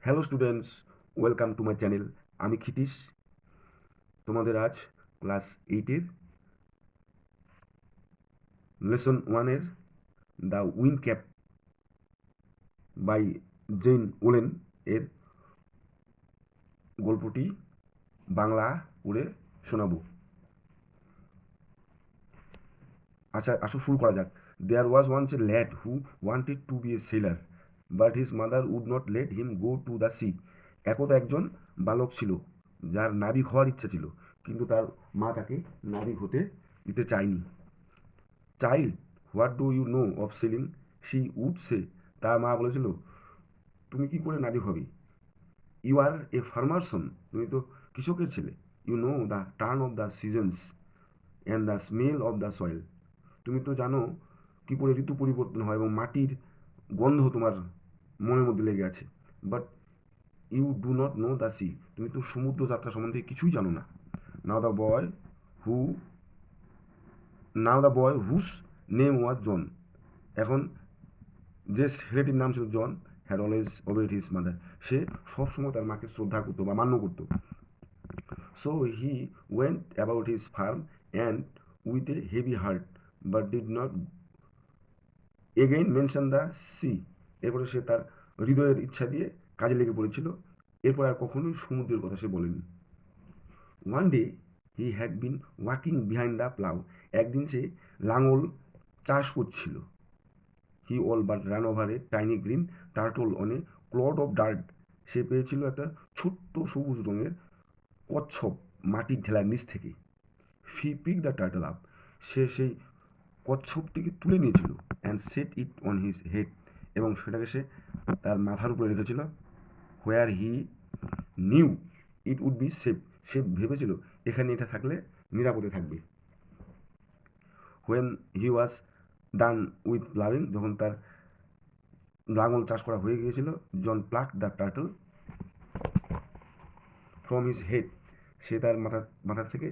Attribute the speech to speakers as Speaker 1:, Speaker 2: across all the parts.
Speaker 1: Hello students, welcome to my channel. আমি ক্ষিতীশ। তোমাদের আজ ক্লাস 8-এর লেসন 1-এর the wind cap by Jane Yolen এর গল্পটি বাংলা করে শোনাবো। আচ্ছা, আসো শুরু করা যাক। There was once a lad who wanted to be a sailor, but his mother would not let him go to the sea. একদা একজন বালক ছিল যার নাবিক হওয়ার ইচ্ছা ছিল, কিন্তু তার মা তাকে নাবিক হতে দিতে চায়নি। Child, what do you know of sailing, she would say. তার মা বলেছিল, তুমি কি করে নাবিক হবে? ইউ আর এ ফার্মার সন, তুমি তো কৃষকের ছেলে। You know the turn of the seasons and the smell of the soil, তুমি তো জানো কী করে ঋতু পরিবর্তন হয় এবং মাটির গন্ধ তোমার মনের মধ্যে লেগে আছে। But you do not know the sea, তুমি তো সমুদ্র যাত্রা সম্বন্ধে কিছুই জানো না। নাও the boy who now the boy হুস নেম ওয়াজ জন, এখন যে ছেলেটির নাম ছিল John, had always obeyed his mother, সে সবসময় তার মাকে শ্রদ্ধা করতো বা মান্য করতো। So he went about his farm and with a heavy heart, but did not again mention the sea. এরপরে সে তার হৃদয়ের ইচ্ছা দিয়ে কাজে লেগে পড়েছিল, এরপর আর কখনোই সমুদ্রের কথা সে বলেনি। One day he had been walking behind the plough, একদিন সে লাঙল চাষ করছিল। He all but ran over a tiny green turtle on a clod of dirt, সে পেয়েছিল একটা ছোট্ট সবুজ রঙের কচ্ছপ মাটির ঢেলার নিচ থেকে। He pick the turtle up, সে সেই কচ্ছপটিকে তুলে নিয়েছিল। And set it on his head, এবং সেটাকে সে তার মাথার উপরে রেখেছিল। Where he knew it would be safe, সে ভেবেছিল এখানে এটা থাকলে নিরাপদে থাকবে। When he was done with ploughing, যখন তার লাঙল চাষ করা হয়ে গিয়েছিল, John pluck the turtle from his head, সে তার মাথা থেকে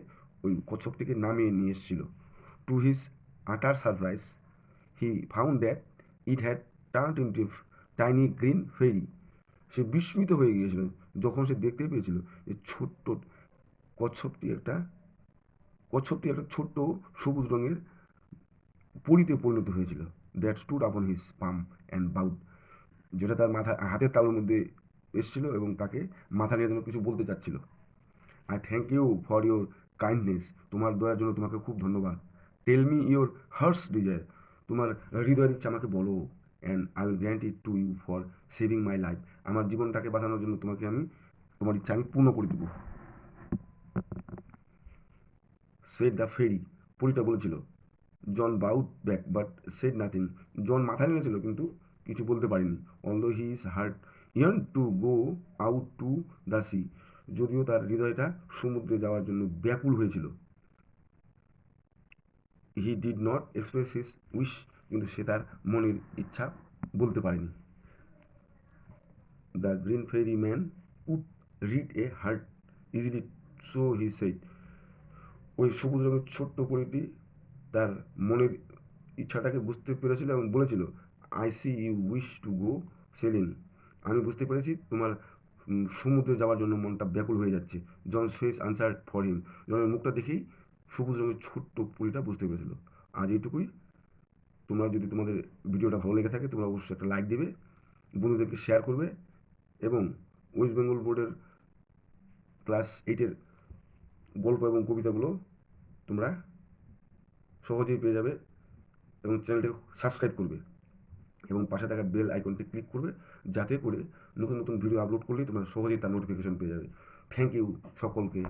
Speaker 1: ওই কচ্ছপটিকে নামিয়ে নিয়ে এসেছিল। Two his utter surprise he found that it had turned into tiny green fairy, সে বিস্মিত হয়ে গিয়েছিল যখন সে দেখতে পেয়েছিল যে কচ্ছপটি একটা ছোট্ট সবুজ রঙের পরিতে পরিণত হয়েছিল। That stood upon his palm and bowed, যেটা তার হাতের তালুর মধ্যে এসেছিল এবং তাকে মাথা নিয়ে যেন কিছু বলতে চাচ্ছিল। I thank you for your kindness, তোমার দয়ার জন্য তোমাকে খুব ধন্যবাদ। Tell me your heart's desire, তোমার হৃদয়ের ইচ্ছা আমাকে বলো। And I will grant it to you for saving my life, আমার জীবনটাকে বাঁচানোর জন্য তোমার ইচ্ছা আমি পূর্ণ করে দেবো। সেড দ্য ফেরি, পরিটা বলেছিল। John bowed back but said nothing, John মাথা নেড়েছিল কিন্তু কিছু বলতে পারেনি। Although he is heart yearn to go out to the sea, যদিও তার হৃদয়টা সমুদ্রে যাওয়ার জন্য ব্যাকুল হয়েছিল। He did not express his wish, কিন্তু সে তার মনের ইচ্ছা বলতে পারেনি। The green fairy man would read a heart easily, so he said, ওই সবুজ রঙের ছোট্ট পরিটি তার মনের ইচ্ছাটাকে বুঝতে পেরেছিল এবং বলেছিল, I see you wish to go sailing, আমি বুঝতে পেরেছি তোমার সমুদ্রে যাওয়ার জন্য মনটা ব্যাকুল হয়ে যাচ্ছে। জন ফেস আনসার ফর হিম, জনের মুখটা দেখেই সবুজ রঙের ছোট্ট পুরীটা বুঝতে পেরেছিল। আজ এইটুকুই। তোমরা যদি তোমাদের ভিডিওটা ভালো লেগে থাকে তোমরা অবশ্যই একটা লাইক দেবে, বন্ধুদেরকে শেয়ার করবে, এবং ওয়েস্ট বেঙ্গল বোর্ডের ক্লাস 8-এর গল্প এবং কবিতাগুলো তোমরা সহজেই পেয়ে যাবে, এবং চ্যানেলটাকে সাবস্ক্রাইব করবে এবং পাশে থাকা বেল আইকনটি ক্লিক করবে, যাতে করে নতুন নতুন ভিডিও আপলোড করলেই তোমরা সহজেই তার নোটিফিকেশন পেয়ে যাবে। থ্যাংক ইউ সকলকে।